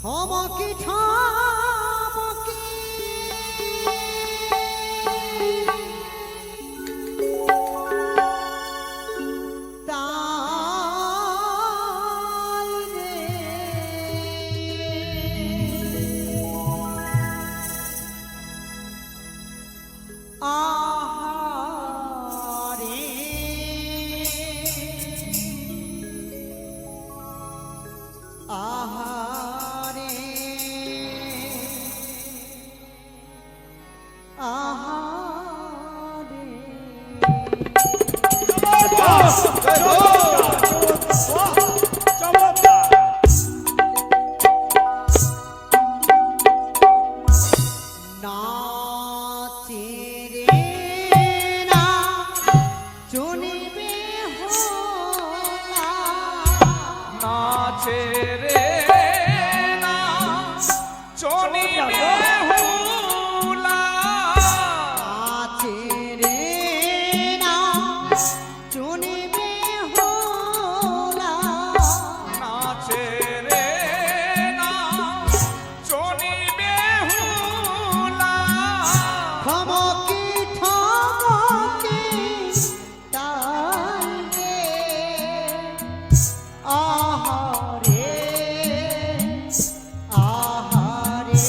ঠমকি ঠমকি তাল রে আহারে আহারে আহারে নাচে রে না চুনিবে হোলা নাচে রে না চনিবে হুলা নাচে রে না চুনিবে হোলা নাচে রে না চনিবে হুলা ঠমকি ঠমকি তাল রে আহারে আহারে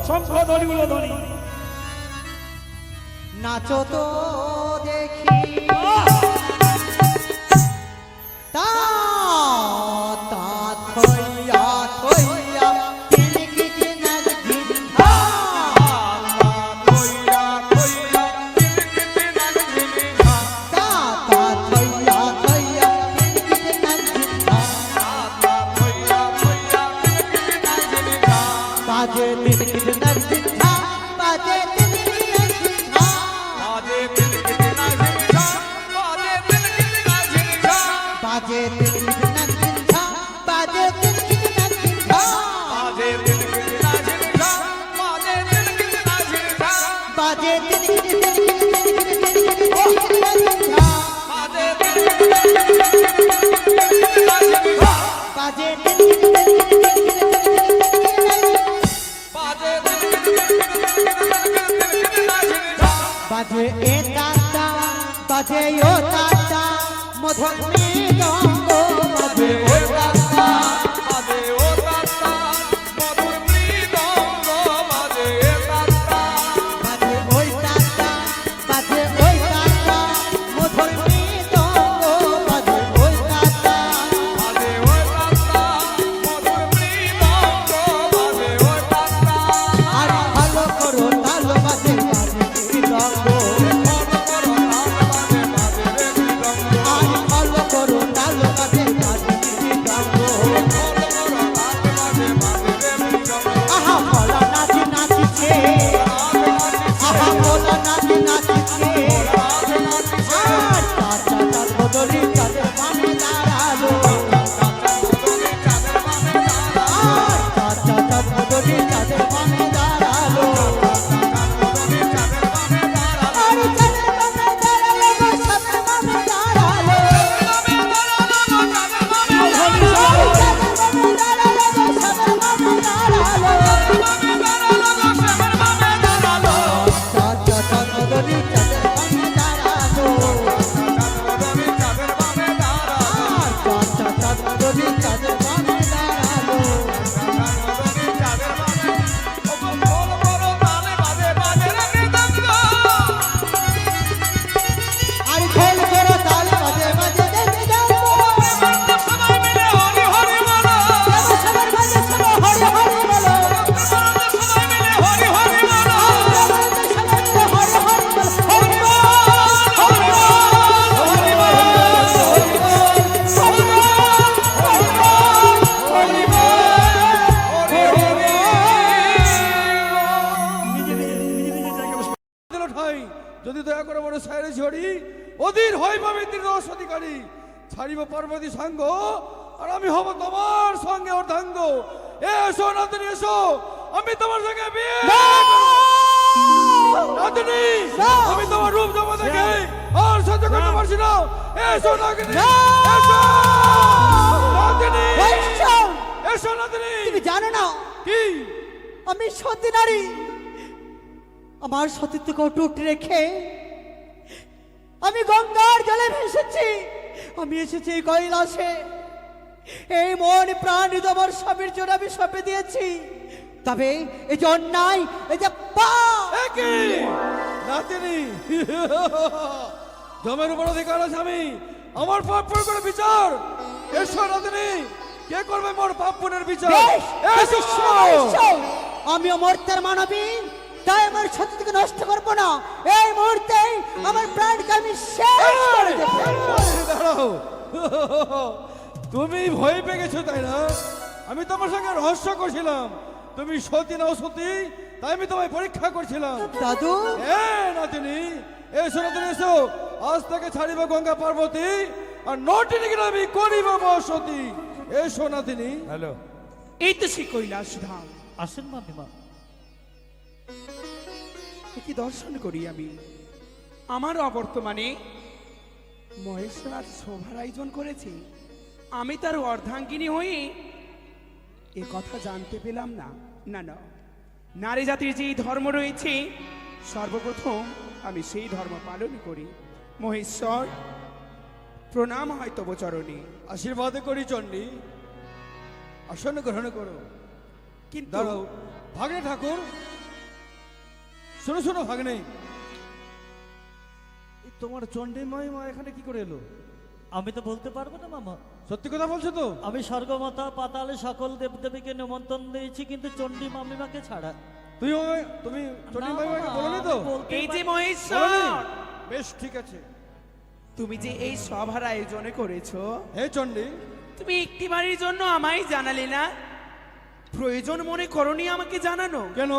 শঙ্খ ধ্বনিগুলো ধ্বনি। নাচো তো দেখি তা তা থইয়া থইয়া তিনকিট নাচ ঝিঝা কইরা কইরা তিলকিতে নাগ ঝিঝা তা তা থইয়া থইয়া তিনকিট নাচ ঝিঝা তা কইরা কইরা তিলকিতে নাগ ঝিঝা বাজে তিনকিট নাচ ঝিঝা বাজে তিনকিট নাচ ঝিঝা বাজে তিলকিতে নাগ ঝিঝা বাজে তিলকিতে নাগ ঝিঝা বাজে তিনকিট নাচ ঝিঝা বাজে তিনকিট নাচ ঝিঝা বাজে তিলকিতে নাগ ঝিঝা বাজে তিলকিতে নাগ ঝিঝা বাজে তিনকিট নাচ ঝিঝা বাজে তিলকিতে নাগ ঝিঝা বাজে তিনকিট বাজে তিলকিতে নাগ ঝিঝা বাজে এ তাতা বাজে ও তাতা মধুর মৃদঙ্গ বাজে ও তাতা বাজে ও তাতা মধুর মৃদঙ্গ বাজে তাতা বাজে ওই তাতা বাজে ওই তাতা মধুর মৃদঙ্গ বাজে ওই তাতা বাজে ও তাতা মধুর মৃদঙ্গ বাজে ও তাতা আর ভালো করো তাল বাজে বাজে মৃদঙ্গ আর ভালো করো তাল বাজে বাজে মৃদঙ্গ আহা বলা নাচি নাচিছে আহা বলা নাচি নাচিছে আর চাচা তার বদলি তাদের বামে দাঁড়ালো আর চাচা তার বদলি তাদের বামে দাঁড়ালো আর তাদের বামে দাঁড়ালো গো সাথে বামে দাঁড়ালো আর তাদের বামে দাঁড়ালো গো সাথে বামে দাঁড়ালো চাচা তার বদলি তাদের বামে দাঁড়ালো আর চাচা তার বদলি তাদের বামে দাঁড়ালো আর খোল করো তাল বাজে বাজে দেখে যাও সবার বাজে সব হরি হরি বলো সবাই মিলে হরি হরি বলো হরি বল হরি বল হরি বল হরি দিল ঠাই যদি দয়া করে বড় সাইরে ঝড়ি অধীর হই পবিত্র রস অধিকারী ছাড়িব পার্বতী সাঙ্গ আর আমি হব তোমার সঙ্গে অর্ধাঙ্গ এসো নাতনি এসো আমি তোমার সঙ্গে বিয়ে নাতনি আমি তোমার রূপ জমা দেখে আর সহ্য করতে পারছি না এসো নাতনি এসো নাতনি এসো নাতনি তুমি জানো না কি আমি সতী নারী আমার সতীত্বকে অটুট রেখে আমি গঙ্গার জলে ভেসেছি আমি এসেছি এই কৈলাসে এই মন প্রাণ তোমার স্বামীর জন্য আমি সঁপে দিয়েছি তবে এই যে অন্যায় এই যে পাপ একই নাতিনি জমের উপর অধিকার আছে আমি আমার পাপ পুণ্য করে বিচার এসো নাতিনি কে করবে মোর পাপ পুণ্যের বিচার বেশ, এসো নিশ্চয়। আমি অমর্তের মানবী তাই আমার সতীত্বকে নষ্ট করবো না এই মুহূর্তে আমার প্রাণকে আমি শেষ করে দেবো। দাঁড়াও তুমি ভয় পেয়ে গেছো তাই না আমি তোমার সঙ্গে রহস্য করছিলাম তুমি সতী নাও সতী তাই আমি তোমায় পরীক্ষা করছিলাম দাদু নাতিনি এসো নাতিনি এসো আজ থেকে ছাড়িব গঙ্গা পার্বতী আর নটিনীকে আমি করিব বসতী এসো নাতিনি হ্যালো এই তো সেই কৈলাস ধাম আসেন মামিমা কি দর্শন করি আমি আমার অবর্তমানে মহেশ্বর আজ শোভার আয়োজন করেছে আমি তার অর্ধাঙ্গিনী হয়ে এ কথা জানতে পেলাম না না না নারী জাতির যেই ধর্ম রয়েছে সর্বপ্রথম আমি সেই ধর্ম পালন করি মহেশ্বর প্রণাম হয় তব চরণে আশীর্বাদ করি চণ্ডী আসন গ্রহণ করো কিন্তু দাঁড়াও ভাগ্নে ঠাকুর শোনো শোনো ভাগ্নে, এই তোমার চণ্ডী মহিমা এখানে কি করে এলো? আমি তো বলতে পারবো না মামা। সত্যি কথা বলছো তো? আমি স্বর্গমাতা পাতালে সকল দেবদেবীকে নিমন্ত্রণ দিয়েছি, কিন্তু চণ্ডী মামিমাকে ছাড়া। তুমি চণ্ডী না মহিমাকে মামা, বলোনি তো? আমি বলতেই এই যে পারি- মহেশ্বর, বলোনি? বেশ ঠিক আছে। তুমি যে এই সভার আয়োজনে করেছো, হে চণ্ডী, তুমি একটিবারের জন্য আমায় জানালে না? প্রয়োজন মনে করনি আমাকে জানানো? কেন?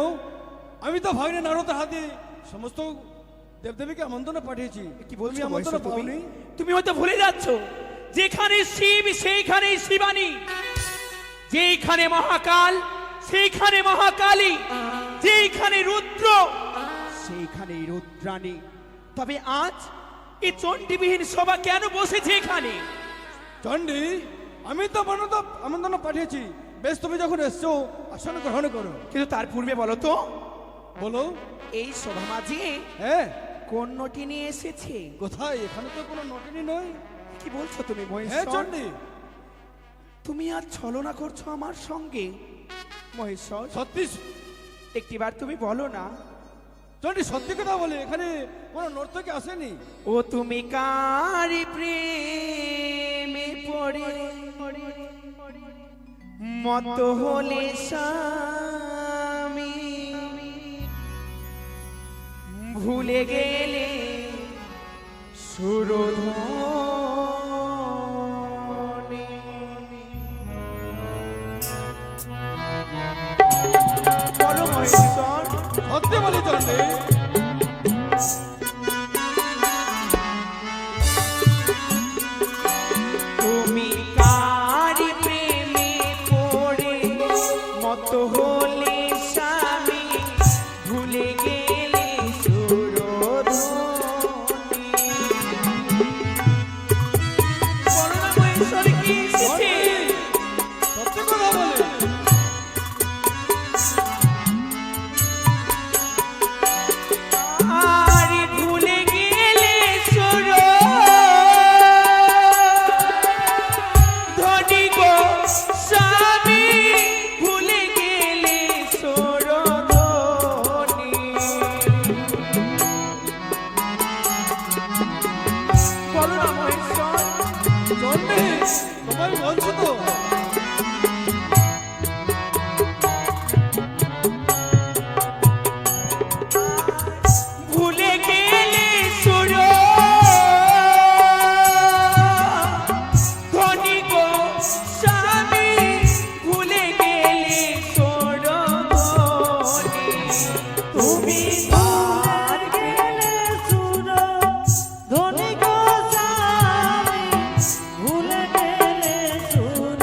আমি তো ভাগ্নে নারদের হাতে সমস্ত দেবদেবীকে আমন্ত্রণ পাঠিয়েছি। কি বলছো তুমি আমন্ত্রণ মহেশ্বর, পাওনি? তুমি হয়তো ভুলে যাচ্ছ, যেখানে শিব সেইখানে শিবানী, যেখানে মহাকাল সেইখানে মহাকালী, যেখানে রুদ্র সেইখানে রুদ্রাণী। তবে আজ এই চণ্ডীবিহীন সভা কেন বসেছে এখানে? চণ্ডী, আমি তো আমন্ত্রণ পাঠিয়েছি। বেশ, তুমি যখন এসছো আসন গ্রহণ করো। কিন্তু তার পূর্বে বলো তো, বলো। এই সভা মাঝে হ্যাঁ, কোন নটি নিয়ে এসেছে? কোথায়? এখানে তো কোনো নটিনি নয়। কি বলছো তুমি হ্যাঁ মহেশ্বর? চণ্ডী, তুমি আজ ছলনা করছো আমার সঙ্গে মহেশ্বর। সত্যি একটিবার তুমি বলো না। চণ্ডী, সত্যি কথা বলে এখানে কোনো নর্তকী আসেনি। ও তুমি কার প্রেমে পড়ে মত হলে স্বামী, ভুলে গেলে সুরধনী। বলো মহেশ্বর। সত্যি বলি চণ্ডী, তুমি কার প্রেমে পড়ে মত হলে স্বামী, ভুলে গেলে সুরধনী। বলো না মহেশ্বর, কি এসেছে? সত্যি কথা বলে। আর ভুলে গেলে সুরধনী গো স্বামী, ভুলে গেলে সুরধনী। বলো না মহেশ্বর। চণ্ডী, তোমায় বলছো তো? ভুলে গেলে সুরধনী গো স্বামী, ভুলে গেলে সুরধনী। তুমি কার গেলে সুর ধনী গো স্বামী, ভুলে গেলে সুর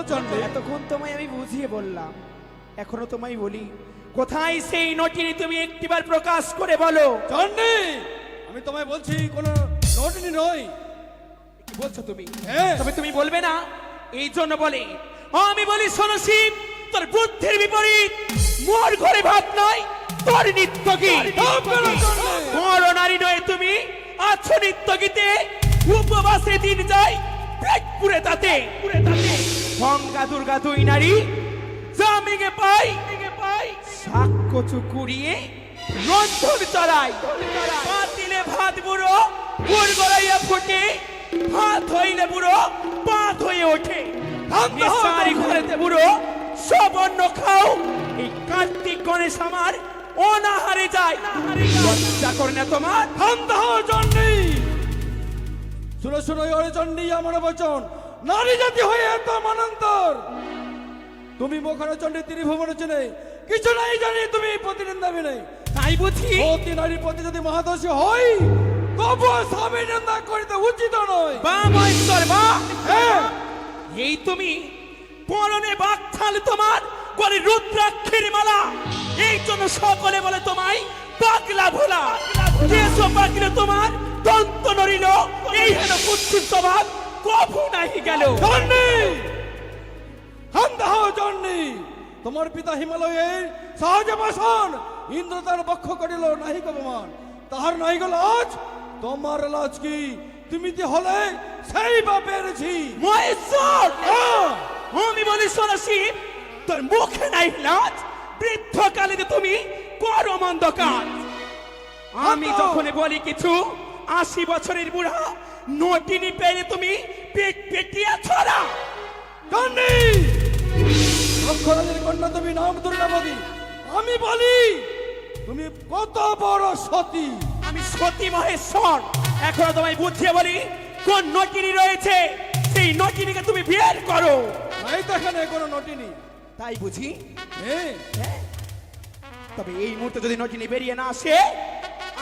বলো চন্ডী। এতক্ষণ তোমায় আমি বুঝিয়ে বললাম, এখনো তোমায় বলি, কোথায় সেই নটিনি তুমি একটিবার প্রকাশ করে বলো। চন্ডী, আমি তোমায় বলছি কোনো নটিনি নয়। কি বলছো তুমি? হ্যাঁ। তবে তুমি বলবে না, এই জন্য বলে। আমি বলি শোনো শিব, তোর বুদ্ধির বিপরীত, মোর ঘরে ভাত নাই, তোর নিত্য গীত। বড় নারী নয় তুমি, আছো নিত্য গীতে, উপবাসে দিন যায় পেট পুরে তাতে। গঙ্গা দুর্গা দুই নারী জামিগে পাই শাক কচু কুড়িয়ে রন্ধন চড়াই। পাতিলে ভাত বুড়ো গুড় গড়াইয়া ফুটে, ভাত হইলে বুড়ো পাত হয়ে ওঠে। সারি ঘরেতে বুড়ো সব অন্ন খাও, এই কার্তিক গণেশ আমার অনাহারে যায়। লজ্জা করে না তোমার? ঠান্ডা হও চন্ডী। শুনো শুনো ওরে চন্ডী, আমার বচন, নারী জাতি হয়ে এত মানান্তর। তুমি মোখানে চন্ডী ত্রিভুবনে চেনে কিছু নাই জানি, তুমি প্রতিনিন্দাবি নেই। তাই বুঝি অতি নারীর প্রতি যদি মহাদোষী হয়, তবুও স্বামী নিন্দা করিতে উচিত নয়। বা মহেশ্বর বা, হ্যাঁ, এই তুমি পরনে বাকথাল, তোমার গলে রুদ্রাক্ষের মালা, এই জন্য সকলে বলে তোমায় পাগলা ভোলা। যেসব পাগলে তোমার দন্ত নড়িল, এই হেন কুৎসিত স্বভাব কভু নাহি গেল। চন্ডী, ঠান্ডা হও চন্ডী। তোমার পিতা হিমালয়ের সহজে বাসন, ইন্দ্র তার বক্ষ করিল নাহিক অপমান, তাহার নাহিক লাজ। তোমার লাজ কি? তুমি যে হলে সেই বা পেরেছি। মহেশ্বর, হ্যাঁ, আমি বলি শোনো শিব, তোর মুখে নাই লাজ, বৃদ্ধকালে যে তুমি করো মন্দ কাজ। আমি যখন বলি কিছু, 80 বছরের বুড়া নটিনি পেয়ে তুমি পেট পেটিয়া ছড়া। চন্ডী, লক্ষরাজের কন্যা তুমি, নাম দুর্গাবতী। আমি বলি তুমি কত বড় সতী। আমি সতী মহেশ্বর, এখনো তোমায় বুঝিয়ে বলি, কোন নটিনি রয়েছে সেই নটিনিকে তুমি বের করো। নাই তো এখানে কোনো নটিনি। তাই বুঝি? হ্যাঁ, তবে এই মুহূর্তে যদি নটিনি বেরিয়ে না আসে,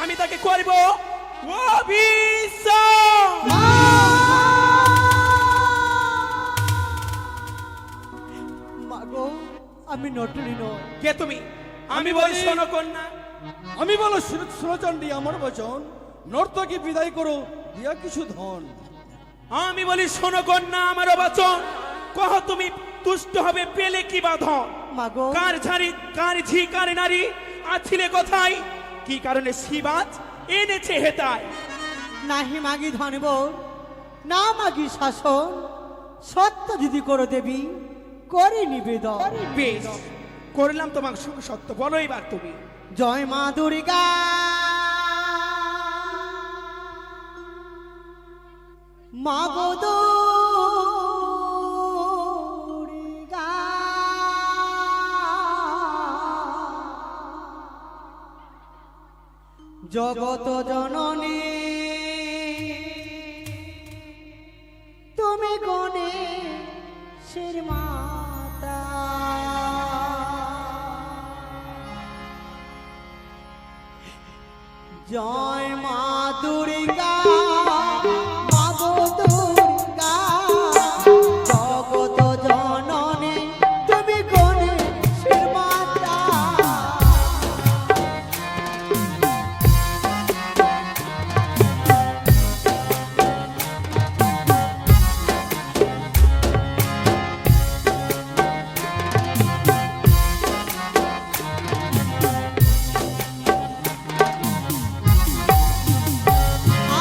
আমি তাকে করব অভিশাপ। মাগো, আমি নটুরি নয়। কে তুমি? আমি বলি শোনো কন্যা। আমি বলো সুরচন্ডী, আমার বচন, নর্তকী বিদায় করো দিয়া কিছু ধন। আমি বলি শোনো কন্যা, আমার বচন, কহ তুমি তুষ্ট হবে পেলে কি বাঁধন? মাগো, কার ঝাড়ি কার ঝি কার নারী আছিলে কোথায়? কি কারণে শিবাজ এনেছে হেতায়? নাহি মাগি ধনব, না মাগি শাসন, সত্য যদি করো দেবী করে নিবেদন। বেশ, করলাম তোমার সঙ্গে সত্য, বলো এবার তুমি। জয় মা দুর্গা, মা গো দুর্গা, জগত জননী তুমি গণেশের মাতা। জয় মা দুর্গা, মা গো দুর্গা, জগত জননী তুমি গণেশের মাতা।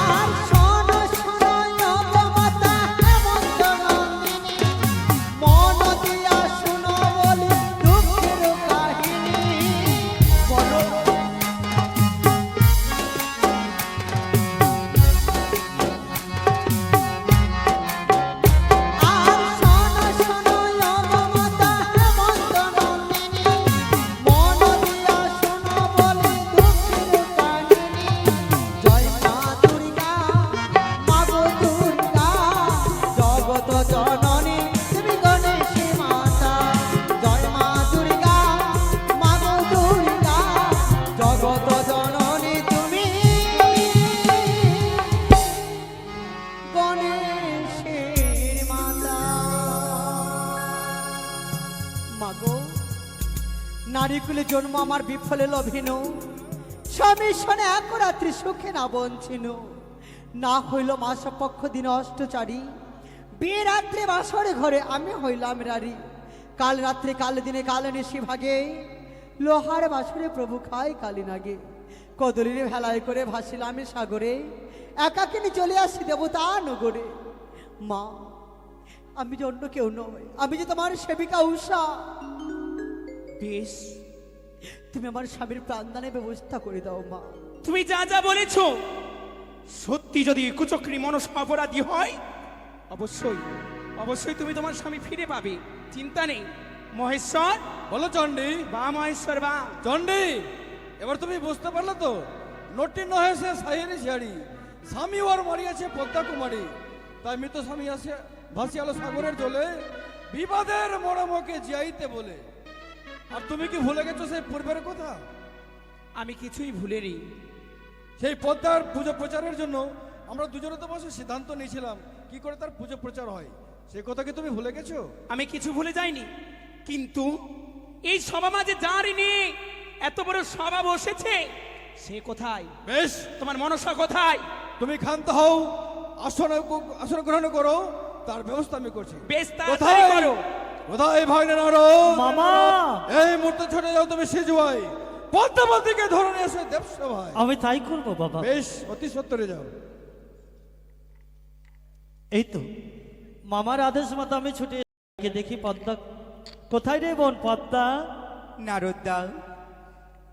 আর শোনো শোনো নবমাতা হেমন্ত নন্দিনী, মন দিয়া শোনো বলি দুঃখের কাহিনী। বলো আর শোনো শোনো নবমাতা হেমন্ত নন্দিনী, মন দিয়া শোনো বলি দুঃখের কাহিনী। জয় মা দুর্গা, মা গো দুর্গা, জগত জননী তুমি গণেশের মাতা। জয় মা দুর্গা, মা গো দুর্গা, জগত জননী তুমি গণেশের মাতা। মাগো, নারীকুলে জন্ম আমার বিফলে লভিন, স্বামীর সনে এক রাত্রি সুখে না বঞ্চিন, না হইল মাসপক্ষ দিন অষ্টচারী, বিয়ে রাত্রে বাসরে ঘরে আমি হইলাম রারি, কাল রাত্রে কাল দিনে কাল নিশি ভাগে, লোহার বাসরে প্রভু খায় কালী নাগে, কদলির ভেলায় করে ভাসিলাম সাগরে, একাকিনী চলে আসি দেবতা নগরে। মা, আমি যে অন্য কেউ নয়, আমি যে তোমার সেবিকা উষা। বেশ, তুমি আমার স্বামীর প্রাণদানের ব্যবস্থা করে দাও মা। তুমি যা যা বলেছো সত্যি যদি কুচক্রী মনস্ক অপরাধী হয়, অবশ্যই অবশ্যই তুমি তোমার স্বামী ফিরে পাবে, চিন্তা নেই। মহেশ্বর, বলো চণ্ডী। বা মহেশ্বর বা। চণ্ডী, এবার তুমি বুঝতে পারলে তো? নটি নহে সে সাইরে ঝাড়ি, স্বামী ওর মারিয়াছে পদ্মা কুমারী, তাই মৃত স্বামী আসে ভাসিয়ালো সাগরের জলে, বিবাদের মরমকে জিয়াইতে বলে। আর তুমি কি ভুলে গেছো সেই পূর্বের কথা? আমি কিছুই ভুলিনি। সেই পদ্মার পুজো প্রচারের জন্য আমরা দুজনে তো বসে সিদ্ধান্ত নিয়েছিলাম কি করে তার পুজো প্রচার হয়, সে কথা কি তুমি ভুলে গেছো? আমি কিছু ভুলে যাইনি, কিন্তু এই সভা মাঝে যাঁরই নেই এত বড় সভা বসেছে, সে কোথায়? বেশ, তোমার মনসা কোথায়? তুমি ক্ষান্ত হও, আসন আসন গ্রহণ করো, তার ব্যবস্থা আমি করছি। বেশ, তাড়াতাড়ি করো। কোথায় ভাগনে নারো? মামা, এই মুহূর্তে ছুটে যাও তুমি সিজুয়াই, পদ্মাবতীকে ধরে নিয়ে এসে দেবসভায়। আমি তাই করবো বাবা। বেশ, অতি সত্তরে যাও। এই তো মামার আদেশ মতো আমি ছুটে গিয়ে দেখি পদ্মা। কোথায় রে বোন পদ্মা? নারদা,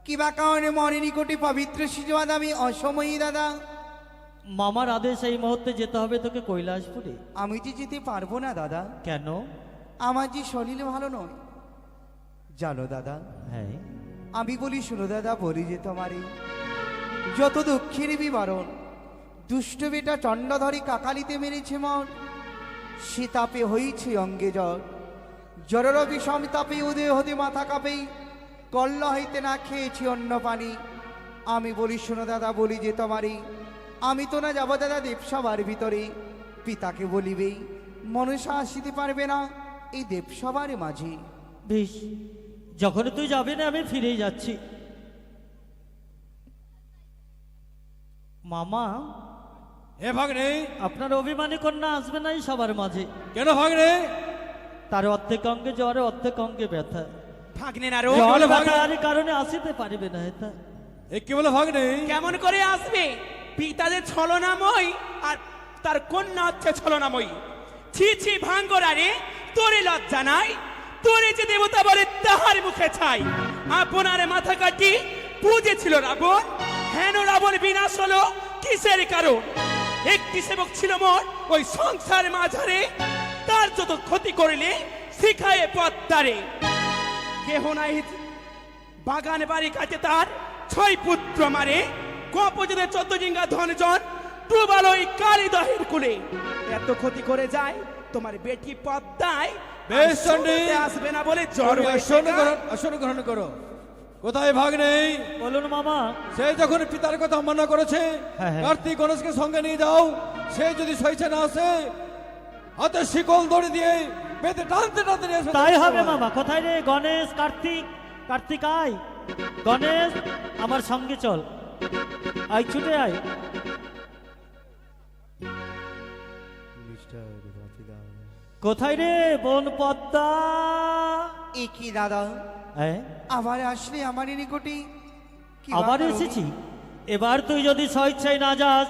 কিবা কারণে মরেনি কোটি পবিত্র শিজবাদ আমি অসময়ী দাদা। মামার আদেশ এই মুহূর্তে যেতে হবে তোকে কৈলাসপুরে। আমি যে যেতে পারবো না দাদা, কেন? আমার যে শরীর ভালো নয় জানো দাদা। হ্যাঁ, আমি বলি শুনো দাদা, বলি যে তোমারই যত দুঃখের বিবরণ, দুষ্ট বেটা চণ্ডাধরি কাকালিতে মেরেছে মন, সে তাপে হইছে অঙ্গে জ্বর, জ্বরের বিষম তাপে উদয় হতে মাথা কাঁপেই, কল্লা হইতে না খেয়েছি অন্য পানি। আমি বলি শোনো দাদা, বলি যে তোমারই আমি তো না যাব দাদা দেবসভার ভিতরে, পিতাকে বলিবেই মনসা আসিতে পারবে না এই দেবসভার মাঝে। বেশ, যখন তুই যাবি না আমি ফিরেই যাচ্ছি। মামা, হে ভাগ্নে, আপনার অভিমানী কন্যা আসবে না এই সবার মাঝে। কেন ভাগ্নে? তার অর্ধেক অঙ্গে জ্বরে অর্ধেক অঙ্গে ব্যথা, ভাগ্নে নারো, কি বলে ভাগ্নে? ব্যথার কারণে আসিতে পারবে না। এটা এ কি বলে ভাগ্নে? কেমন করে আসবে? পিতাদের ছলনাময় আর তার কন্যা হচ্ছে ছলনাময়ী। ছি ছি ভাঙ্গরা রে, তোরে লজ্জা নাই? তোরে যে দেবতা বলে তাহার মুখে ছাই। আপনার মাথা কাটি পুজেছিল রাবণ, হেন রাবণ বিনাশ হলো কিসের কারণ? একটি সেবক ছিল মোর ওই সংসার মাঝারে, তার যত ক্ষতি করিলে শিখায় পদ্মারে। কেহ নাই বাগান বাড়ি কাছে তার 6 পুত্র মারে, কপজের 14 জিঙ্গা ধনজন ডুবালো ওই কালী দহের কুলে। এত ক্ষতি করে যায় তোমার বেটি পদ্মায়, বেশ চণ্ডী, আসবে না বলে জ্বর আসন গ্রহণ করো। কোথায় ভাগ্নে? বলুন মামা। সে যখন পিতার কথা অমান্য করেছে, হ্যাঁ, হ্যাঁ। কার্তিক গণেশকে সঙ্গে নিয়ে যাও। সে যদি সইছে না আসে, হাতে শিকল দড়ি দিয়ে বেঁধে টানতে টানতে নিয়ে এসো। তাই হবে মামা। কোথায় রে গণেশ? কার্তিক আয়। গণেশ, আমার সঙ্গে চল, আয় ছুটে আয়। কোথায় রে বোন পদ্মা? এ কি দাদা, হ্যাঁ, আবার আসলে আমার নিকটে? কি বা আবার কারণ? এসেছি। এবার তুই যদি স্বেচ্ছায় না যাস,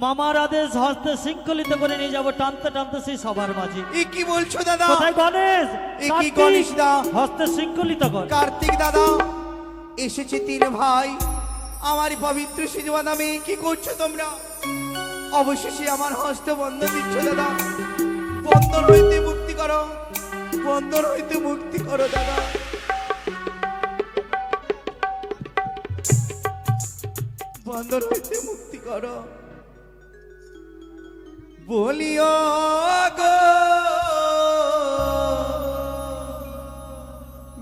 মামার আদেশ হস্তে শৃঙ্খলিত করে নিয়ে যাবো টানতে টানতে সেই সবার মাঝে। এ কি বলছো দাদা? কোথায় গণেশ? এ কি কার্তিক, গণেশ দা? হস্তে শৃঙ্খলিত কর। কার্তিক দাদা, এসেছে 3 ভাই, আমার পবিত্র শিজবাদ আমি। কি করছো তোমরা? অবশেষে আমার হস্ত বন্ধ দিচ্ছ দাদা। বন্ধন হইতে মুক্তি করো, বন্ধন হইতে মুক্তি করো দাদা। বন্ধন হইতে মুক্তি করো বলিও গো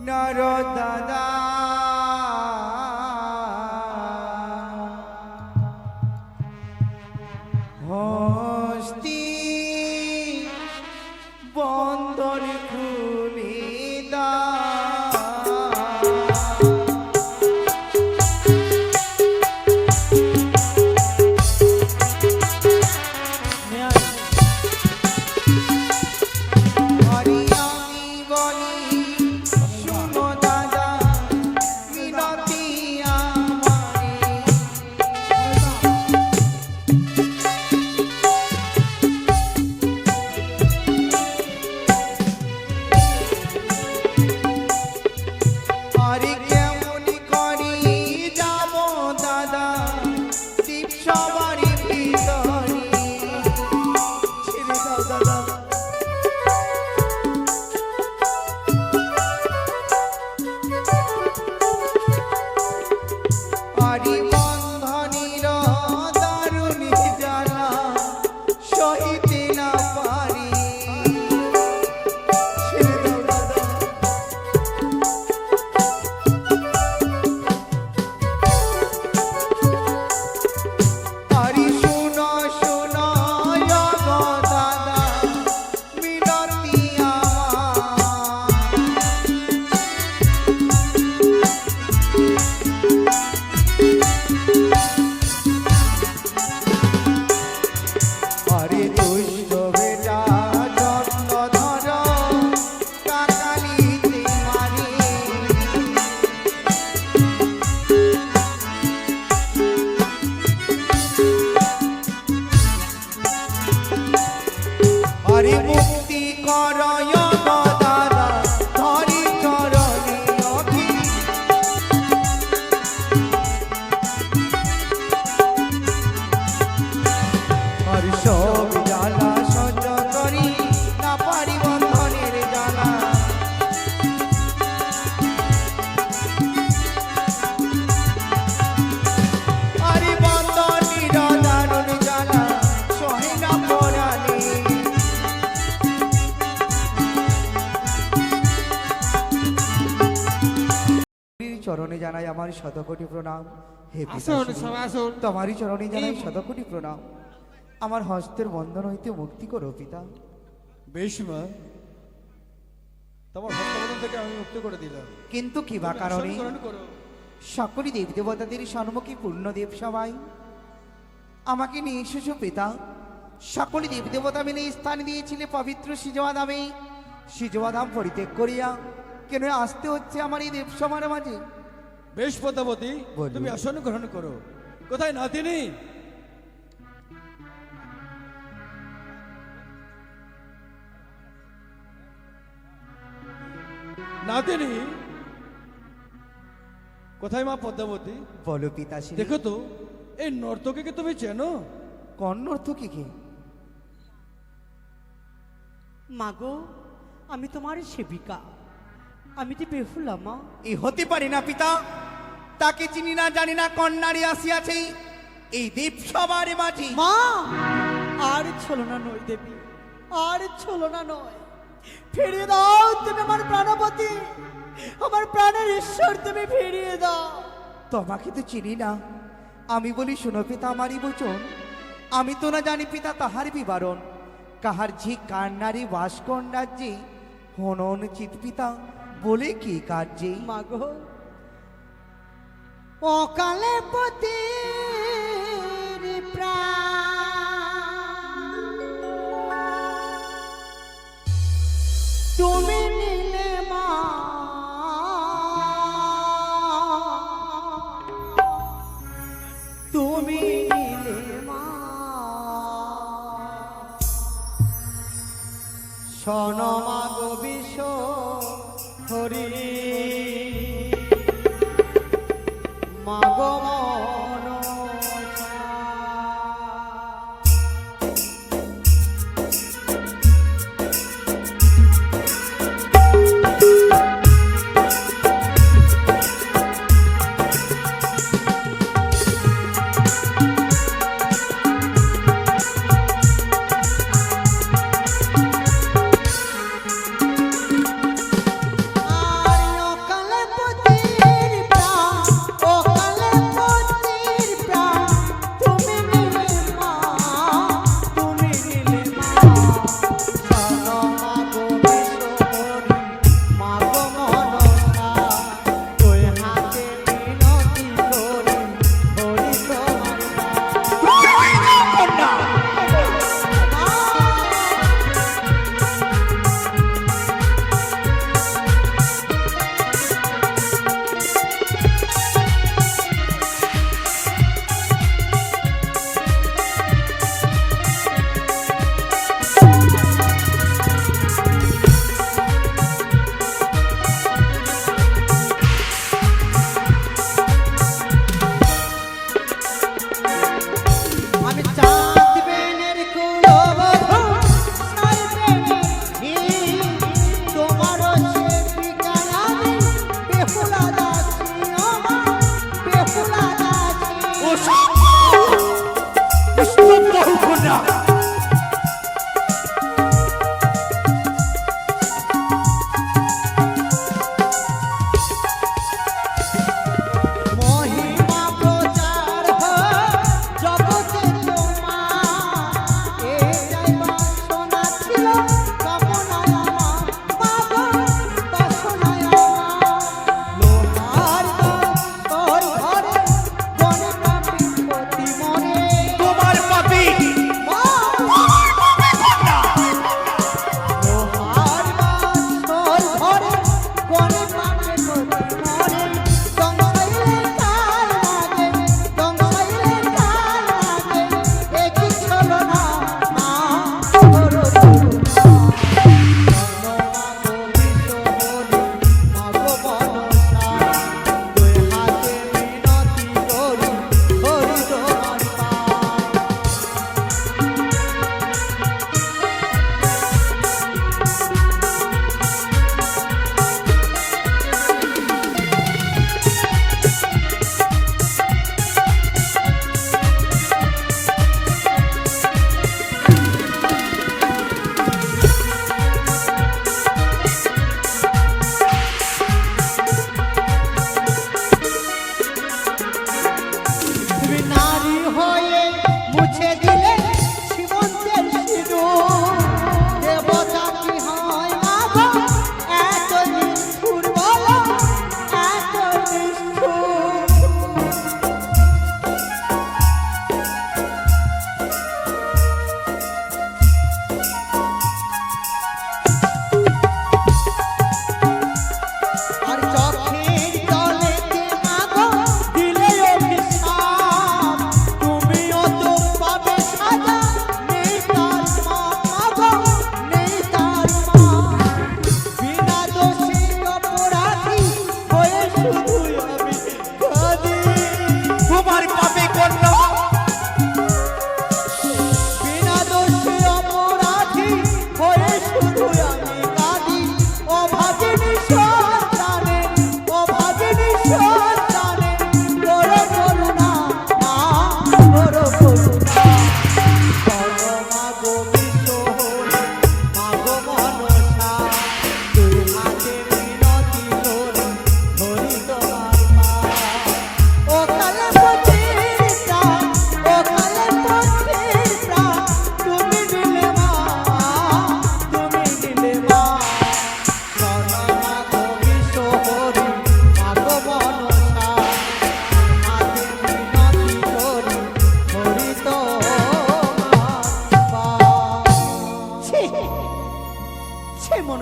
নর দাদা। হস্তি বন্ধন খুলে দা দাদা। আরি বন্ধনীর দারুণী জ্বালা সহিতে না পারি। ছেড়ে দাও দাদা। আরি শোনো শোনো গো দাদা মিনতি আমার। আরে দুষ্ট বেটা যত্ন ধর কাকালিতে মারি। আরে মুক্তি করয় গো দাদা ধরি চরণে অখি। আর সব জ্বালা সহ্য করি না পারি বন্ধনের জ্বালা। আরে বন্ধনীর দারুণ জ্বালা সহে না পরাণে। চরণে জানাই আমার শতকোটি প্রণাম। হে আসুন পিতাশ্রী, সবাই আসুন। তোমারই চরণে জানাই শতকোটি প্রণাম। আমার হস্তের বন্ধন হইতে মুক্তি করো পিতা। বেশ মা, তোমার হস্তবন্ধন থেকে আমি মুক্ত করে দিলাম। কিন্তু কি বা কারণে আসন গ্রহণ করো। সকলই দেব দেবতাদের সম্মুখে পূর্ণদেব সবাই আমাকে নিয়ে এসেছো পিতা। সকলই দেব দেবতা মিলে স্থান দিয়েছিলে পবিত্র সিজোয়াধামে। সিজোয়াধাম পরিত্যাগ করিয়া কেন আসতে হচ্ছে আমার এই দেবসভার মাঝে? বেশ পদ্মাবতী, বলুন। তুমি আসন গ্রহণ করো। কোথায় নাতিনি? নাতিনি কোথায় মা পদ্মাবতী? বলো পিতাশ্রী। দেখো তো এই নর্তকীকে তুমি চেনো? কর্ণর্থ কি? মাগো, আমি তোমার সেবিকা, আমি তো বেহুলা মা। এ হতে পারে না পিতা। তাকে চিনি না জানি না, কন্যারে আসিয়াছে এই দেবসভার মাঝে। মা, আর ছলনা নয় দেবী, আর ছলনা নয়। ফিরিয়ে দাও তুমি আমার প্রাণপতি, আমার প্রাণের ঈশ্বর, তুমি ফিরিয়ে দাও। তোমাকে তো চিনি না। আমি বলি শোনো পিতা আমারই বচন। আমি তো না জানি পিতা তাহার বিবরণ। কাহার ঝি কার নারী বাস কোন রাজ্যে, হনন চিত পিতা বলে কি কার্যে। মাগো, অকালে পতি তুমি নিলে মা, তুমি নিলে মা। শোন মাগো বিশ্ব হরি, মাগো মনসা। আর অকালে পতির প্রাণ, অকালে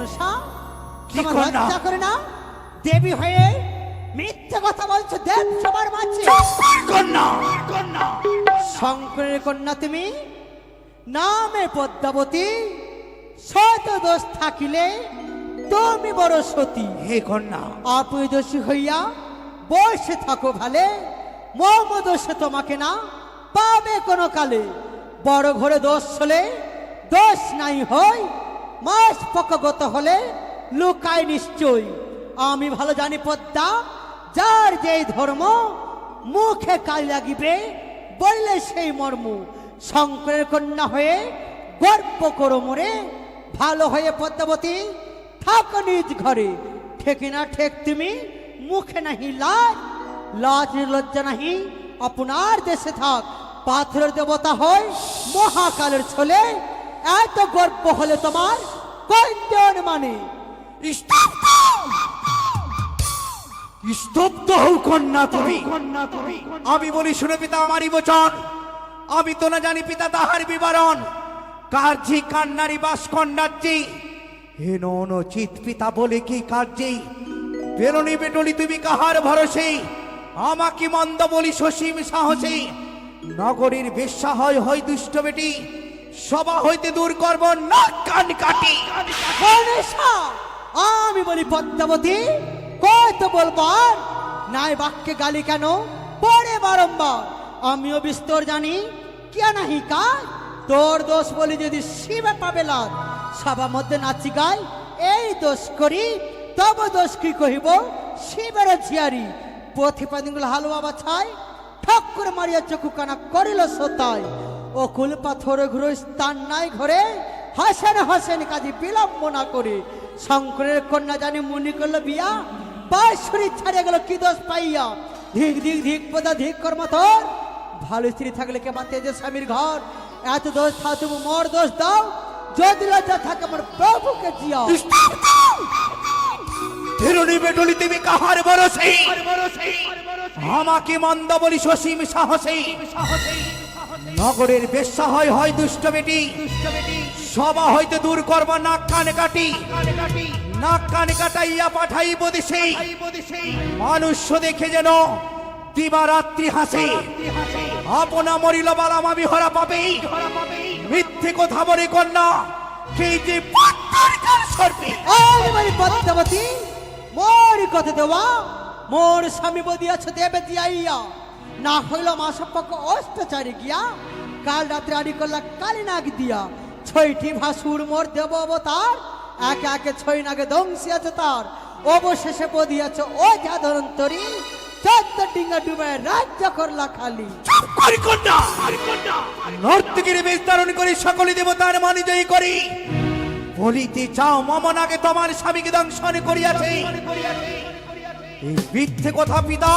মনসা কি তোমার কন্যা? লজ্জা করে না? দেবী হয়ে মিথ্যে কথা বলছো দেব সবার মাঝে। শঙ্করের কন্যা তুমি, নামে পদ্মাবতী, শত দোষ থাকিলে তুমি বড় সতী। হে কন্যা, আপনি দোষী হইয়া বসে থাকো ভালে, মম দোষে তোমাকে না পাবে কোনো কালে। বড় ঘরে দোষ হলে দোষ নাই হয়, মাস পক্ষগত হলে লুকায় নিশ্চয়। আমি ভালো জানি পদ্মা, যার যেই ধর্ম মুখে কাল লাগিবে বললে সেই মর্ম। শঙ্করের কন্যা হয়ে গর্ব করো মোরে, ভালো হয়ে পদ্মাবতী থাকো নিজ ঘরে। ঠেকে না ঠেক তুমি, মুখে নাহি লাজ, লাজ লজ্জা নাহি আপনার দেশে থাক। পাথরের দেবতা হয় মহাকালের ছোলে, এত গর্ব হলে তোমার কয়জন মানে? স্তব্ধ হও কন্যা তুমি। আমি বলি শুনে পিতা আমারই বচন, আমি তো না জানি পিতা তাহার বিবরণ। কার্যি কান্নারি বাস কন্যার্জি, হে নচিত পিতা বলে কি কার্যি। বেরোনি বেটলি তুমি কাহার ভরসে, আমাকে মন্দ বলি সসীম সাহসী। নগরীর বেশ্যা হয় হয় দুষ্ট বেটি, সভা হইতে দূর করব না কান কাটি। গণেশা, আমি বলি পদ্মাবতী কত বলবার, নাই বাক্যে গালি কেন পড়ে বারম্বার। আমিও বিস্তর জানি কে নাহি কাজ, তোর দোষ বলি যদি শিবে পাবে লাভ। সবার মধ্যে নাচি গাই এই দোষ করি, তব দোষ কি কহিব শিবের ঝিয়ারি। পথিপাদিগুলো হালুয়া বাছাই, ঠক করে মারিয়া চক্ষু কানা করিল সোতায়। ও কুল পাথর ঘুরো স্থান নাই ঘরে, হাসেন হাসেন কাজে বিলম্ব না করে। শঙ্করের কন্যা জানি মুনি করলো বিয়া, বাঁশরি ছাড়িয়ে গেল কি দোষ পাইয়া। ধিক ধিক ধিক পদা ধিক কর্ম তোর, ভালো স্ত্রী থাকলে কে বাঁচে যে স্বামীর ঘর। এত দোষ থা তুমি মোর দোষ দাও, যদি লজ্জা থাকে আমার প্রভুকে জিয়াও। বেরোনি বেটলি তুমি কাহার ভরসে, আমাকে মন্দ বলি সসীম সাহসী। নগরের বেশ্যা হয় হয় দুষ্ট বেটি, সভা হইতে দূর করব নাক কান কাটি। নাক কান কাটাইয়া পাঠাইব দেশে, মানুষ দেখে যেন দিবারাত্রি হাসে। আপনা মরিল বালাম আমি হরা পাবে, মিথ্যে কথা বলে কন্যা কে যে পদ্মার কাল সর্বে। আমি বলি পদ্মাবতী মোর কথা দেওয়া, মোর স্বামী বদিয়াছ দেবে দিয়াইয়া। না হইল মাসপক্ষ অষ্টচারী গিয়া, কাল রাত্রে আড়ি করলা কালী নাগ দিয়া। ছয়টি ভাসুর মোর দেব অবতার, একে একে ছয় নাগে দংশি আছে তার। অবশেষে বদিয়াছ ও যাদরন্তরী, 14 ডিঙ্গা ডুবায় রাজ্য করলা খালি। নর্তকীর বেশ ধারণ করি সকলে দেবতার মানি জয়ী করি। বলিতে চাও মমনাকে তোমার স্বামীকে দংশন করিয়াছে। এই মিথ্যে কথা পিতা,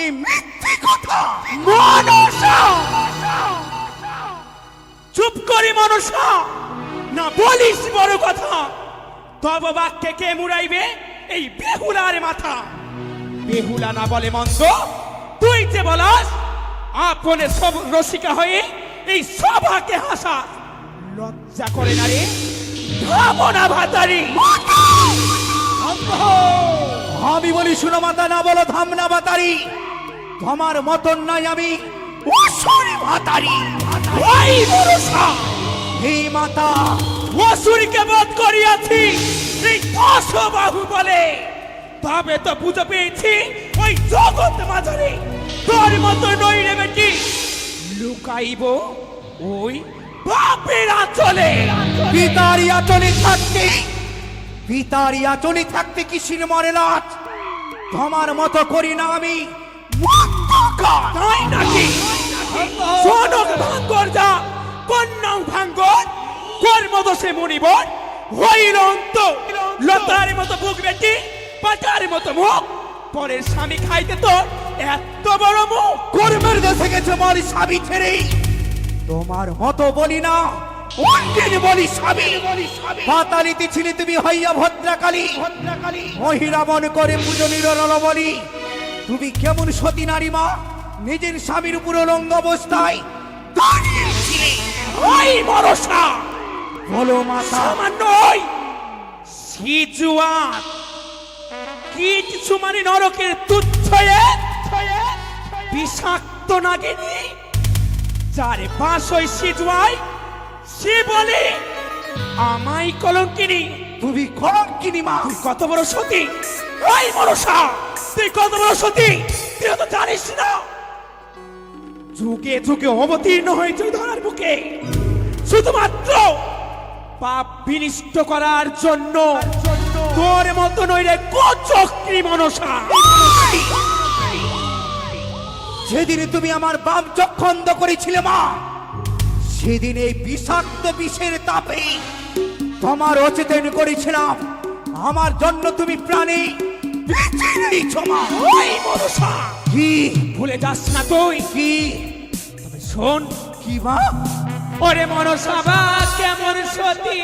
এই মিথ্যে কথা। মনসা, চুপ করি মনসা, না বলিস বড় কথা। তব বাক্যে কে মুড়াইবে এই বেহুলার মাথা? বেহুলা না বলে মন্দ, তুই যে বলাস আপনে সব রসিকা হয়ে এই সভাকে হাসা। লজ্জা করে না রে ধামনা ভাতারি? আমি বলি শুনো মাতা, না বলো ধামনা বাতারি। তোমার মতন নাই আমি অসুরি ভাতারি। ওই মনসা, হে মাতা, অসুরকে বধ করিয়াছি এই দশবাহু বলে। তবে তো বুঝে পেয়েছি ওই জগৎ মাঝারে তোর মতো নই রে বেটি। লুকাইব ওই বাপের আঁচলে। পিতারি আচলে থাকতে, পিতারি আচলে থাকতে কিসির মরে লাজ। তোমার মতো করি না আমি মুক্তকার। তাই নাকি? সোনক ভাঙ্গর যা কন্যাও ভাঙ্গর, কর্মদোষে মনিবর হইল অন্ত। লতার মতো বুক বেটি, পাটার মতো মুখ, পরের স্বামী খাইতে তোর এত বড় মুখ। কর্মের দেশে গেছে মরি স্বামী ছেড়ে। তোমার মতো বলি না, অন্যের বলি স্বামী। পাতালিতে ছিলে তুমি হইয়া ভদ্রাকালী, মহিলা মন করে পূজনীর বলি। তুমি কেমন সতী নারী মা, নিজের স্বামীর উপর লঙ্গ অবস্থায় দাঁড়িয়েছিলে। ওই মনসা, বলো মাতা, সামান্য ওই সিজুয়ান কিছু মানে নরকের তুচ্ছ বিষাক্ত নাগিনী যারে পাশ ওই সিজুয়াই সে বলে আমায় কলঙ্কিনী। তুমি কলঙ্কিনী মা। তুই কত বড় সতী ওই মনসা, তুই কত বড় সতী তুই তো জানিস না। যুগে যুগে অবতীর্ণ হয়েছে ওই ধরার বুকে শুধুমাত্র পাপ বিনিষ্ট করার জন্য। তোর মতো নইলে কোচক্রী মনসা। যেদিন তুমি আমার বাম চক্ষু অন্ধ করেছিলে মা, সেদিন এই বিষাক্ত বিষের তাপে তোমার অচেতন করেছিলাম। আমার জন্য তুমি প্রাণে বেঁচে নিয়েছ মা। ওই মনসা কি ভুলে যাস না তুই। কি তবে শোন কি মা? ওরে মনসা বা কেমন সতী,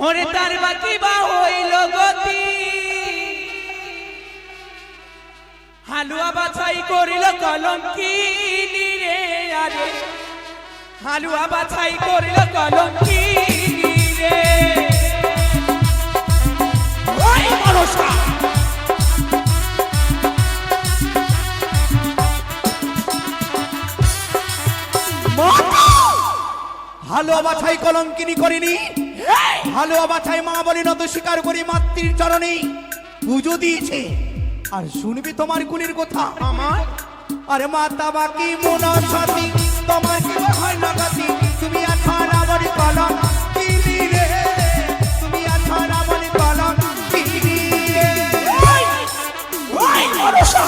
ওরে তার বাকি বা হইল গতি। হালুয়া বাছাই করিল কলঙ্কিনী রে, আরে হালুয়া বাছাই করিল কলঙ্কিনী রে। ওই মনসা হালুয়া বাছাই কলঙ্কিনী করিনি। হালুয়া বাছাই মা বলি নত স্বীকার করি মাতৃর চরণে পুজো দিয়েছে। আর শুনবি তোমার গুণের কথা আমার আরে মাতা বাকি মনসাতি তোমার কি হয় না গতি। তুমি আছানা বলি কলম কিনি রে, তুমি আছানা বলি কলম কিনি রে। ওই মনসা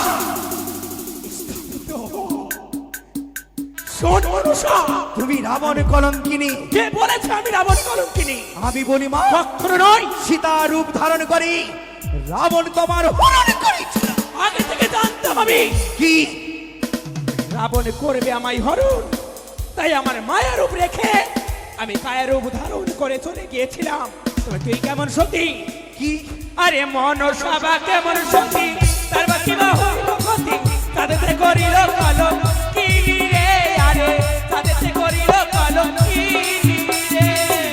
শোন মনসা, তুমি রাবণ কলঙ্কিনী। কে বলেছে আমি রাবণ কলঙ্কিনী? আমি বলি মা কখনো নয়। সীতা রূপ ধারণ করি রাবণ তোমার হরণ করেছিল। আগে থেকে জানতে হবে কি রাবণ করবে আমায় হরণ, তাই আমার মায়ের রূপ রেখে আমি কায়ের রূপ ধারণ করে চলে গিয়েছিলাম। তবে তুই কেমন সতী? কি আরে মনসা বা কেমন সতী, তার বাকি বা হইল গতি। তাদের করিল কলম কি রে, আরে তাদের করিল কলম কি রে।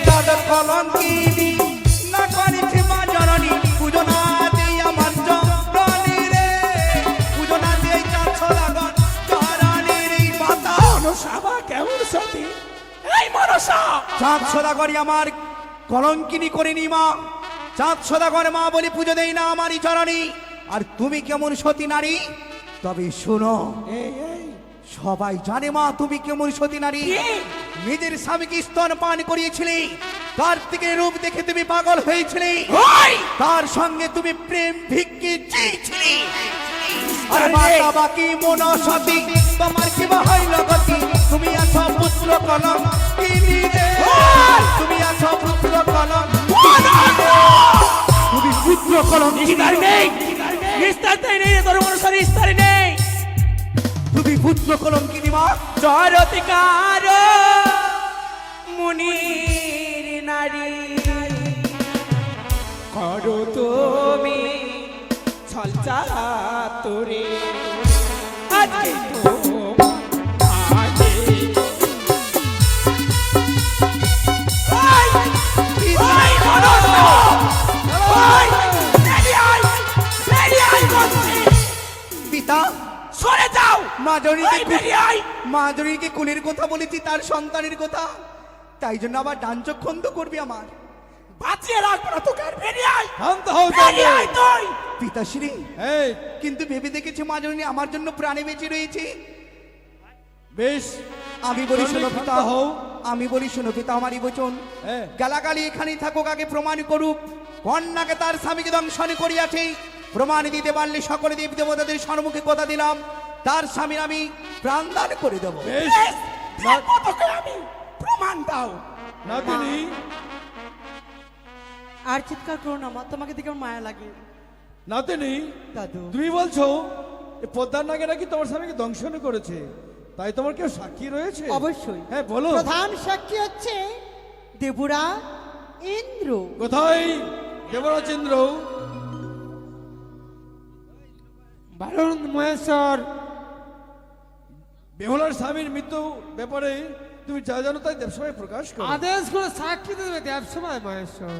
দাদা কলঙ্কিনী না করেছে মা জননী পুজো না দিয়ে আমার জননী রে, পুজো না দিয়ে চাচ্ছ লাগন জননীর এই মাতা। মনসা বা কেমন সতী, এই মনসা চাঁদ সদাগরি আমার কলঙ্কিনী করিনি মা। চাঁদ সদাগর মা বলি পুজো দেই না আমারই চরণী। আর তুমি কেমন সতী নারী? তবে শোনো, সবাই জানে মা তুমি কেমন সতী নারী। কি? নিজের স্বামীকে স্তন পান করিয়েছিলে, কার্তিকের রূপ দেখে তুমি পাগল হয়েছিলে, ওই তার সঙ্গে তুমি প্রেম ভিক্ষে চেয়েছিলে। আর মাতা বাকি মনসতী তোমার কি বা হইল গতি। তুমি আছো পুত্র কলম কিনি রে, তুমি আছো পুত্র কলম তুমি পুত্র কলম নিস্তার নেই, নিস্তার নেই, তোর মনসার নিস্তার নেই। তুমি পুত্র কলম কিনি মা। জরতিকার মুনির নারী করো তুমি ছলচা তোরে আজকে তো আজকে ওই মনসা ওই রেডি আই করছি। পিতা সরে যাও মাজরিকে ওই বেরিয়ে আই। মাজরিকে কুলের কথা বলেছি, তার সন্তানের কথা, তাই জন্য আবার ডান চোখ খন্দ করবি আমার। বাঁচিয়ে রাখবো না তোকে, আর বেরিয়ে আয়, শান্ত হও বেরিয়ে আয় তুই। পিতাশ্রী এই কিন্তু ভেবে দেখেছি মাজনী আমার জন্য প্রাণে বেঁচে রয়েছে। বেশ আমি বলি চন্ডী শোনো ক্ষান্ত পিতা, হও। আমি বলি শোনো পিতা আমারই বচন। হ্যাঁ। গালাগালি এখানেই থাকুক, আগে প্রমাণ করুক। কন্যাকে তার স্বামীকে দংশন করিয়াছে, প্রমাণ দিতে পারলে সকলে দেব দেবতাদের সম্মুখে কথা দিলাম তার স্বামীর আমি প্রাণদান করে দেব। বেশ বেশ, দেখবো তোকে আমি, প্রমাণ দাও। নাতিনি আর চিৎকার করো না মা, তোমাকে দেখে আমার মায়া লাগে। নাতিনি দাদু তুমি বলছো এই পদ্মার নাগে নাকি তোমার স্বামীকে দংশন করেছে, তাই তোমার কেউ সাক্ষী রয়েছে? অবশ্যই। হ্যাঁ বলো। প্রধান সাক্ষী হচ্ছে দেবুরা ইন্দ্র। কোথায় দেবরাজেন্দ্র? বারণ মহেশ্বর বেহুলার স্বামীর মৃত্যু ব্যাপারে তুমি যা জানো তাই দেবসভায় প্রকাশ করো। আদেশ করে সাক্ষী দেবে দেবসভায় মহেশ্বর।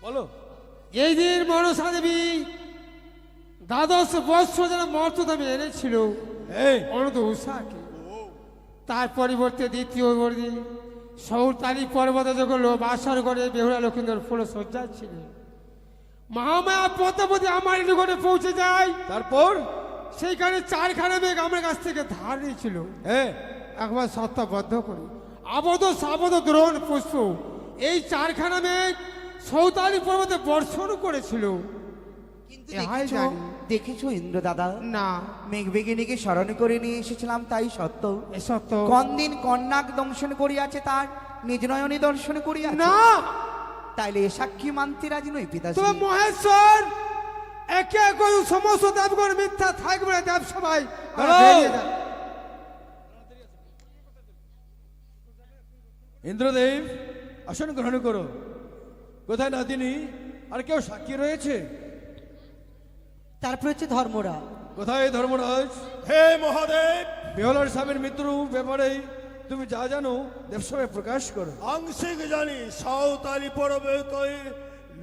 বলো। এই দিন মনসা দেবী দ্বাদশ বৎসর যেন মর্তধামে এনেছিল এই অনন্ত উষাকে, তার পরিবর্তে দ্বিতীয় দিন সৌতালি পর্বতে যখন বাসর করে বেহুলা লক্ষিন্দর ফুল সজ্জা ছিল, মহামায়া পদ্মাবতী আমার নিকটে পৌঁছে যায়। তারপর সেইখানে চারখানা মেঘ আমার কাছ থেকে ধার নিয়েছিল, হ্যাঁ একবার সত্তাবদ্ধ করে আবদ্ধ সাবদ্ধ দ্রোণ পুষ্প এই চারখানা মেঘ সৌতালি পর্বতে বর্ষণ করেছিল। কিন্তু ইহাই দেখেছো, জানি। দেখেছো ইন্দ্র দাদা, না মেঘবেগিনীকে স্মরণ করে নিয়ে এসেছিলাম তাই সত্য। এ সত্য কোন দিন কন্যাক দংশন করিয়াছে তার নিজ নয়নে দর্শন করিয়াছে না। তাইলে এ সাক্ষী মানতে রাজি নই পিতাশ্রী। তবে মহেশ্বর একে একে সমস্ত দেবগণ মিথ্যা থাকবে না দেব সবাই ইন্দ্রদেব আসন গ্রহণ করো। কোথায় নাতিনি? আর কেউ সাক্ষী রয়েছে? তারপর হচ্ছে ধর্মরা। কোথায় ধর্মরাজ? হে মহাদেব, বেহলার স্বামীর মৃত্যুর ব্যাপারে তুমি যা জানো দেবসভায় প্রকাশ করো। আংশিক জানি সাঁওতালি পর্বে তৈ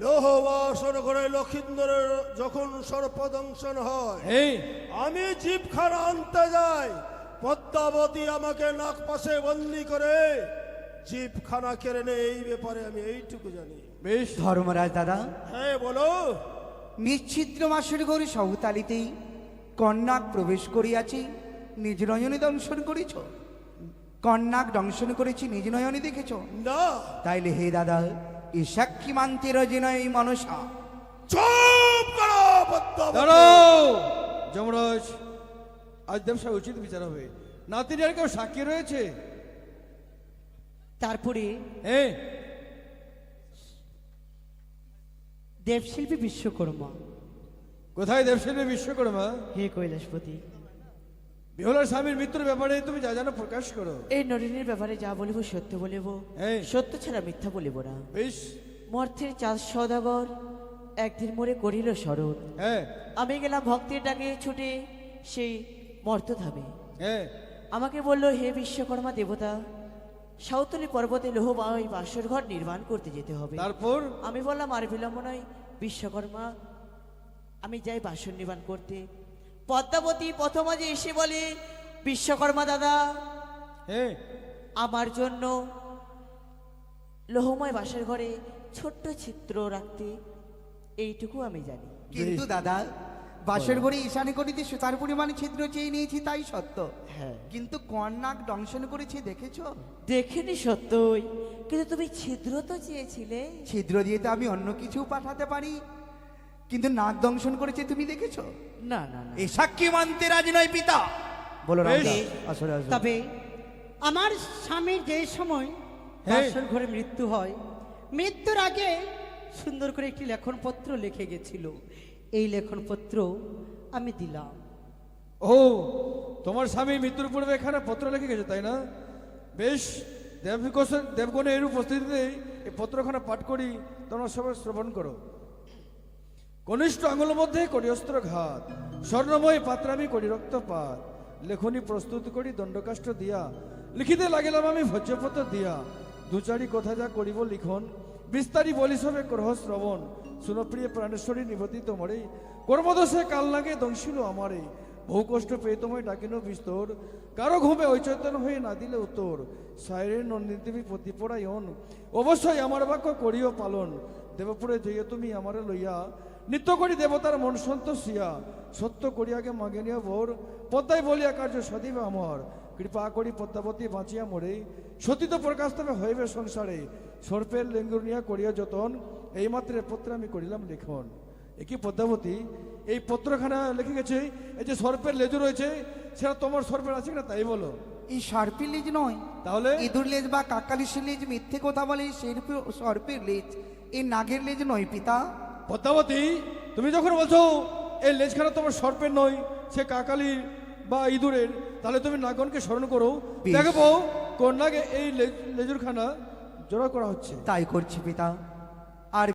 লোহবাসর করে লক্ষিন্দরের যখন সর্পদংশন হয়, এই আমি জিভখানা আনতে যাই, পদ্মাবতী আমাকে নাক পাশে বন্দি করে জিভখানা কেড়ে নেয়। এই ব্যাপারে আমি এইটুকু জানি। বেশ। ধর্মরাজ দাদা, হ্যাঁ বলো। নিশ্চিদ্র মাসের ঘরে সহতালিতেই কন্যাক প্রবেশ করিয়াছি, নিজ নয়নে দংশন করেছ। কন্যাক দংশন করেছি, নিজ নয়নে দেখেছ। না, তাইলে হে দাদা, এ সাক্ষী মানতে রাজি নয় মনসা। চুপ করো পদ্মাবতী। দাঁড়াও যমরাজ, আজ দেবসভায় উচিত বিচার হবে। নাতিনি আর কেউ সাক্ষী রয়েছে? তারপরে হ্যাঁ দেবশিল্পী বিশ্বকর্মা। কোথায় দেবসেনী বিশ্বকর্মা? হে কৈলাসপতি, বেহুলার স্বামীর মৃত্যুর ব্যাপারে তুমি যা জানো প্রকাশ করো। এই নলিনীর ব্যাপারে যা বলিব সত্য বলিব, এই। সত্য ছাড়া মিথ্যা বলিব না। বেশ। মর্থের চাঁদ সদাগর একদিন মোরে করিল স্মরণ। হ্যাঁ আমি গেলাম ভক্তের ডাকে ছুটে সেই মর্তধামে। হ্যাঁ আমাকে বলল, হে বিশ্বকর্মা দেবতা, সাঁওতালি পর্বতে লোহবাই বাসর ঘর নির্মাণ করতে যেতে হবে। তারপর আমি বললাম, আর বিলম্ব নয় বিশ্বকর্মা, আমি যাই বাসন নির্মাণ করতে। পদ্মাবতী প্রথম যে এসে বলে, বিশ্বকর্মা দাদা, হ্যাঁ আমার জন্য লোহময় বাসর ঘরে ছোট্ট চিত্র রাখতে, এইটুকু আমি জানি। কিন্তু দাদা, বাসর ঘরে ঈশানে করিতে সুতার পরিমাণে ছিদ্র চেয়ে নিয়েছি তাই সত্য। হ্যাঁ, কিন্তু কন্যাক দংশন করেছি দেখেছ। দেখিনি সত্যই, কিন্তু তুমি ছিদ্র তো চেয়েছিলে। ছিদ্র দিয়ে তো আমি অন্য কিছু পাঠাতে পারি, কিন্তু নাক দংশন করেছে তুমি দেখেছ। না না না, এ সাক্ষী মানতে রাজি নয় পিতা। বলো বেশ। আসলে তবে আমার স্বামীর যে সময় হ্যাঁ। বাসর ঘরে মৃত্যু হয়, মৃত্যুর আগে সুন্দর করে একটি লেখনপত্র লিখে গেছিল। এই লেখনপত্র আমি দিলাম। ও, তোমার স্বামী মৃত্যুর পূর্বে এখানে পত্র লিখে গেছে তাই না? বেশ। দেবগণের উপস্থিতিতে এই পত্রখানা পাঠ করি, তোমরা সবাই শ্রবণ করো। কনিষ্ঠ আঙুলের মধ্যে করি অস্ত্র ঘাত, স্বর্ণময় পাত্রামি করি রক্তপাত, লেখনী প্রস্তুত করি দণ্ডকাষ্ঠ দিয়া, লিখিতে লাগিলাম আমি ভোজ্যপত্র দিয়া, দুচারি কথা যা করিব লিখন, বিস্তারি বলি সবে করহ শ্রবণ, সুনপ্রিয় প্রাণেশ্বরী নিবদিত মরে, কর্মদোষে কাল লাগে দংশিল আমারে, বহু কষ্ট পেয়ে তোমায় ডাকিল বিস্তর, কারো ঘুমে ঐচৈতন্য হয়ে না দিলে উত্তর, সায়রের নন্দিনী প্রতিপরায়ণ, অবশ্যই আমার বাক্য করিও পালন, দেবপুরে যেয়ে তুমি আমারে লইয়া, নিত্য করি দেবতার মন সন্তোষিয়া, সত্য করিয়াকে মাগে নিয়া ভোর, পদ্মায় বলিয়া কার্য সদিবে আমার, কৃপা করি পদ্মাবতী বাঁচিয়া মরে, সতীত প্রকাশ তবে হইবে সংসারে, সর্পের লেঙ্গুর নিয়া করিয়া যতন, এইমাত্র পত্র আমি করিলাম লিখন। একই পদ্মাবতী, এই পত্রখানা লিখে গেছে, এই যে সর্পের লেজু রয়েছে, সেটা তোমার সর্পের আছে কিনা তাই বলো। এই সর্পের লেজ নয়, তাহলে ইঁদুর লেজ বা কাকালিসের লেজ মিথ্যে কথা বলে, সর্পের লেজ, এই নাগের লেজ নয় পিতা। পদ্মাবতী, তুমি যখন বলছো এই লেজখানা তোমার সর্পের নয়, সে কাকালির বা ইঁদুরের, তাহলে তুমি নাগনকে স্মরণ করো, বেশ। দেখবো কোন নাগে এই লেজুরখানা জোড়া করা হচ্ছে। তাই করছি পিতা।